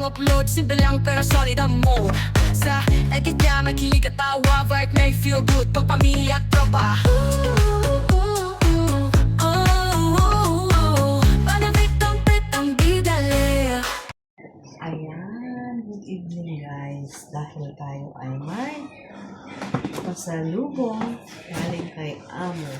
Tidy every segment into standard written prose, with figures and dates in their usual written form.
upload, simple lang pero solid ang mode. Sa edit niya makilig at tawa, vibe may feel good pag pamilya at tropa. Ayan, good evening guys. Dahil tayo ay may pasalubong galing kay Amo.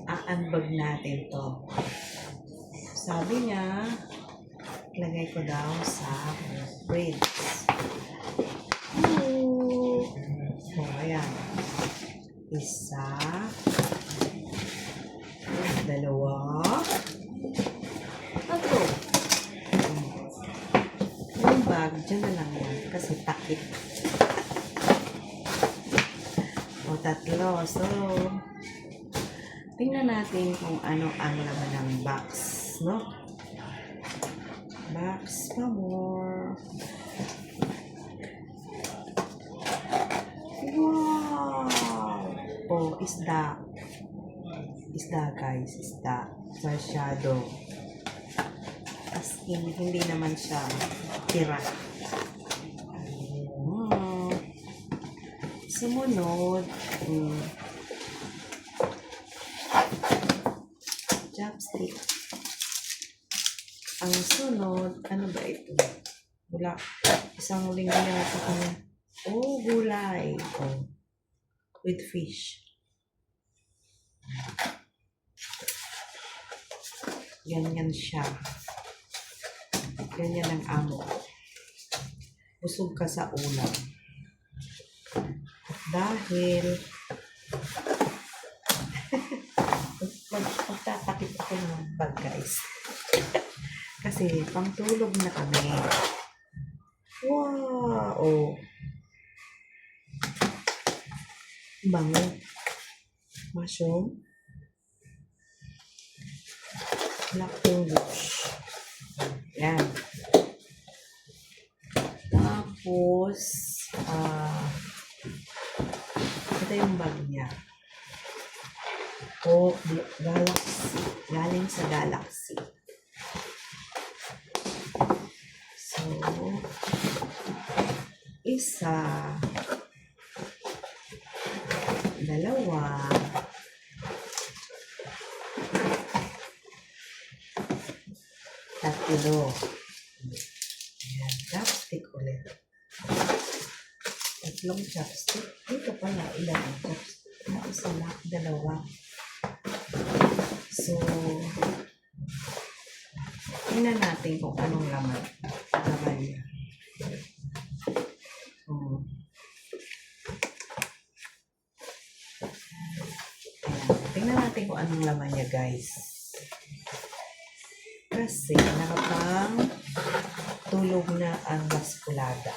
A-unbag natin to. Sabi niya, lagay ko daw sa fridge. So, ayan. Isa, dalawa, tatlo. Yung bag, dyan na lang yan kasi takip. O, tatlo. So, tingnan natin kung ano ang laman ng box, no? Box pa more. Wow! Oh, isda. Isda, guys. Isda. Sa shadow. As in, hindi naman siya tira. Sumunod. Chopstick. Ang sunod, ano ba ito? Wala. Isang linggo na ito kami. Oh, gulay. Oh. With fish. Ganyan siya. Ganyan ang amo. Busog ka sa ulam. Dahil magtatakip ako ng bag, guys. Kasi pangtulog na kami. Wow! Oh. Bango. Mushroom. Black English. Yan. Tapos, ito yung bag niya. Oh, Galaxy. Galing sa Galaxy. So, isa, dalawa, tatlo. Ayan, chopstick ulit. Tatlong chopstick. Dito pala, ilan ang chopstick? Isa na, dalawa. So, tingnan natin kung anong laman niya. Ayan, tingnan natin kung anong laman niya, guys. Kasi nakapang tulog na ang baskulada.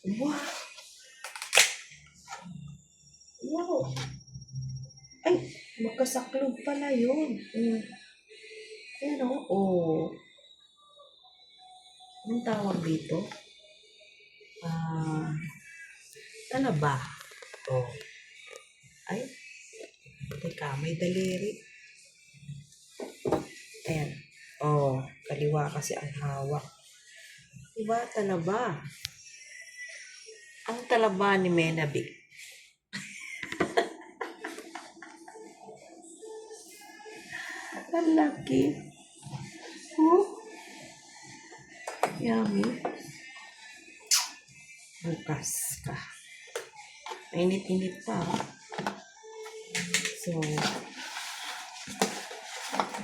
Wow! Wow! Ay! Magkasaklog pala yun. Ayan o. Oh. Anong tawag dito? Talaba. Oh. Ay. Teka, may daliri. Ayan. Oh. Kaliwa kasi ang hawak. Diba? Talaba. Ang talaba ni Menabi. Ang laki. Oh. Yummy. Bukas ka. Mainit-init pa. So,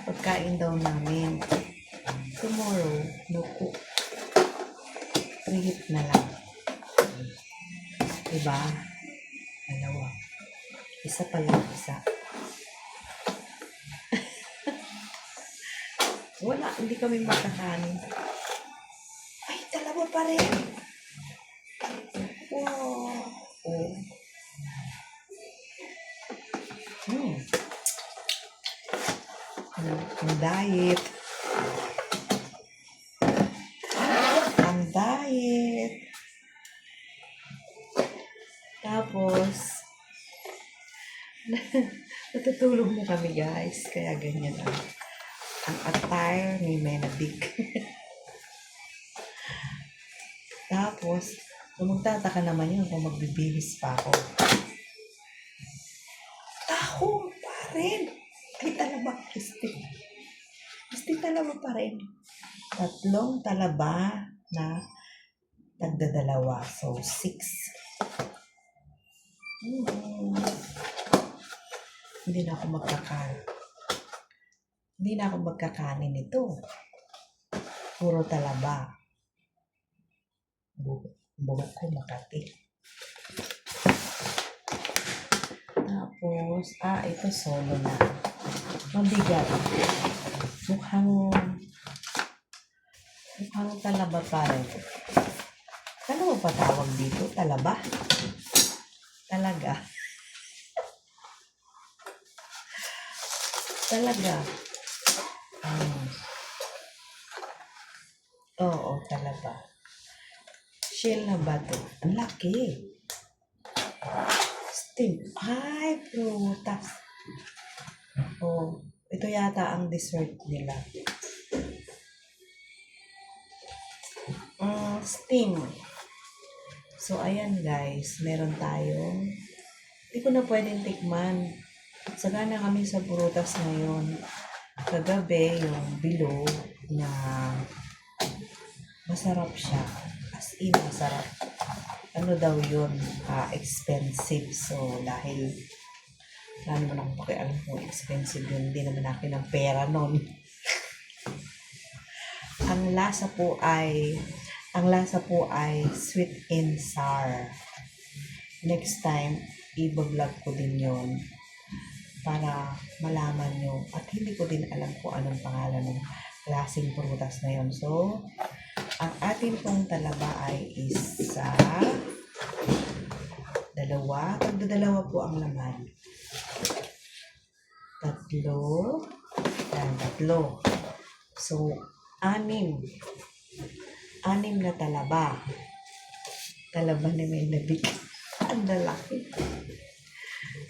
pagkain daw namin. Tomorrow, nuko. Preheat na lang. Diba? Dalawa. Isa pa lang, isa. Wala, hindi kami makakanin. Ay, dalawa pa rin. Wow. Oh. Ang diet. Ang diet. Tapos, Natutulog na kami guys, kaya ganyan ang attire ni Menabik. Tapos, kung magtataka naman yun kung magbibihis pa ako. Tahong pa rin! Ay, talaba, Kristi. Kristi, talaba pa rin. 3 talaba na tagdadalawa. So, 6. Hindi na ako magkakanin ito. Puro talaba. Buhok ko makati. Tapos, ito solo na. Mabigat. Mukhang talaba pa rin. Ano ba tawag dito? Talaba? Talaga. Talaga. Oo, talaba. Shell na ba ito? Ang laki. Steam. Ay, prutas. Oh, ito yata ang dessert nila. Steam. So, ayan guys. Meron tayong hindi ko na pwedeng tikman. Sagana kami sa prutas ngayon. Kagabi, yung bilog na masarap siya. As in, masarap. Ano daw yun? Expensive. So, dahil wala naman akong pakialam kung expensive yun. Hindi naman akin ang pera nun. Ang lasa po ay sweet and sour. Next time, i-vlog ko din yon para malaman nyo. At hindi ko din alam kung anong pangalan ng klaseng prutas na yon. So, ang atin pong talaba ay isa, 2, tagdadalawa po ang laman. 3, yan, 3. So, 6 na talaba. Talaba ni Menabik. Ang lalaki.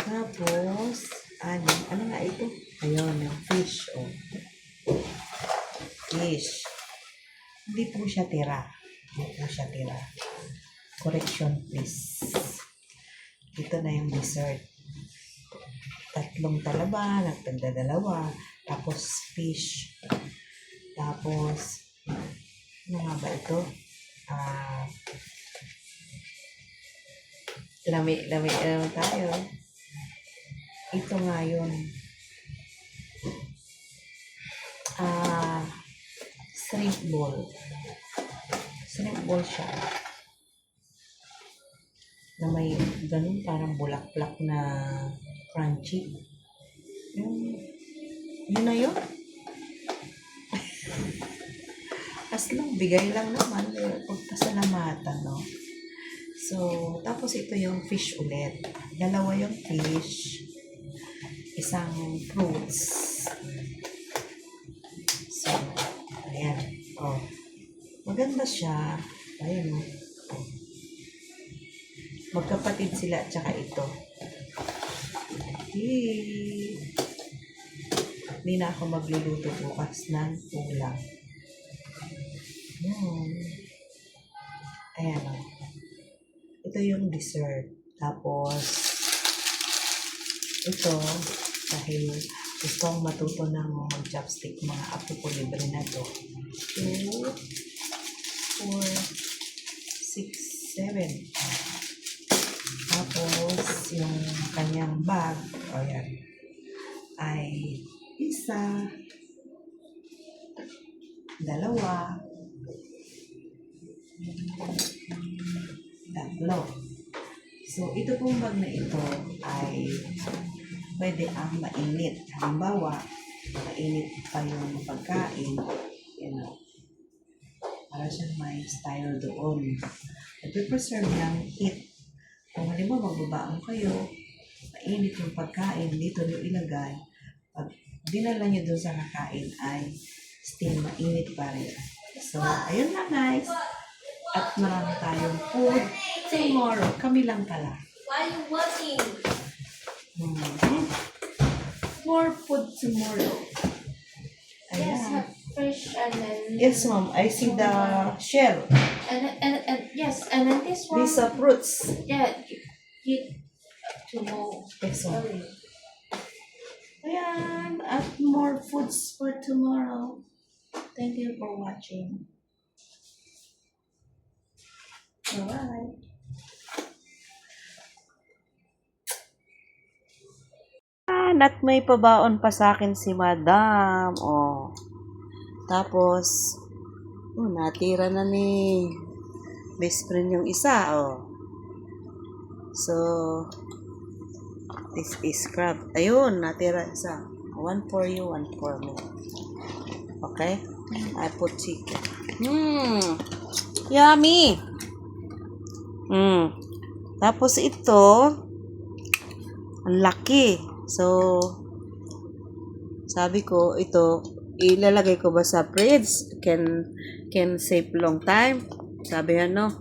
Tapos, ano nga ito? Ayun, yung fish. Oh. Fish. Hindi po siya tira. Correction, please. Ito na yung dessert. 3 talaba, nagtagdadalawa. Tapos, fish. Tapos, ano nga ba ito? Lami tayo. Ito nga yun. Shrimp ball. Shrimp ball siya. Na may ganun parang bulaklak na crunchy. Yun na yun. As lang, bigay lang naman. Pagpasalamatan, no? So, tapos ito yung fish ulit. 2 yung fish. Isang fruits. So, ayan. Oh. Maganda siya. Ayan, oh. Magkapatid sila at saka ito. Hindi na ako magluluto bukas ng ulam. Ayan, oh. Ito yung dessert. Tapos, ito, dahil gusto kong matuto ng mag-chopstick, mga apo ko libre na to. 2, 4, 6, 7. Tapos, yung kanyang bag, ayan, ay 1, 2, 3. So, ito pong bag na ito ay pwede ang mainit. Halimbawa, mainit pa yung pagkain. Yan o. Para siyang may style doon. Nagpipreserve ng heat. Kung halimbawa magbabaon kayo, mainit yung pagkain, dito nyo ilagay. Pag dinala nyo doon sa kakain ay still mainit pa rin. So, ayun lang guys. At marami tayong food tomorrow. Kami lang pala. Why are you watching? more food tomorrow. Yes, Ayan. have fresh and then Yes, ma'am. I see the shell. and yes, and then this one. These are fruits. Yeah, you to know. Yes, ma'am. Sorry. Ayan. At more foods for tomorrow. Thank you for watching. Bye-bye. At may pabaon pa sa akin si Madam. Oh. Tapos, natira na ni best friend yung isa. Oh. So, this is crab. Ayun, natira isa. One for you, one for me. Okay? I put chicken. Yummy! Tapos ito, ang laki. So, sabi ko, ito, ilalagay ko ba sa fridge? Can save long time? Sabi niya, no.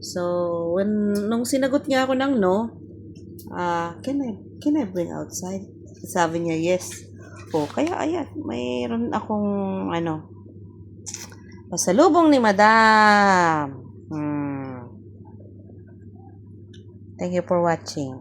So, nung sinagot niya ako ng no, can I bring outside? Sabi niya, yes. O, kaya ayan, mayroon akong, pasalubong ni Madam. Thank you for watching.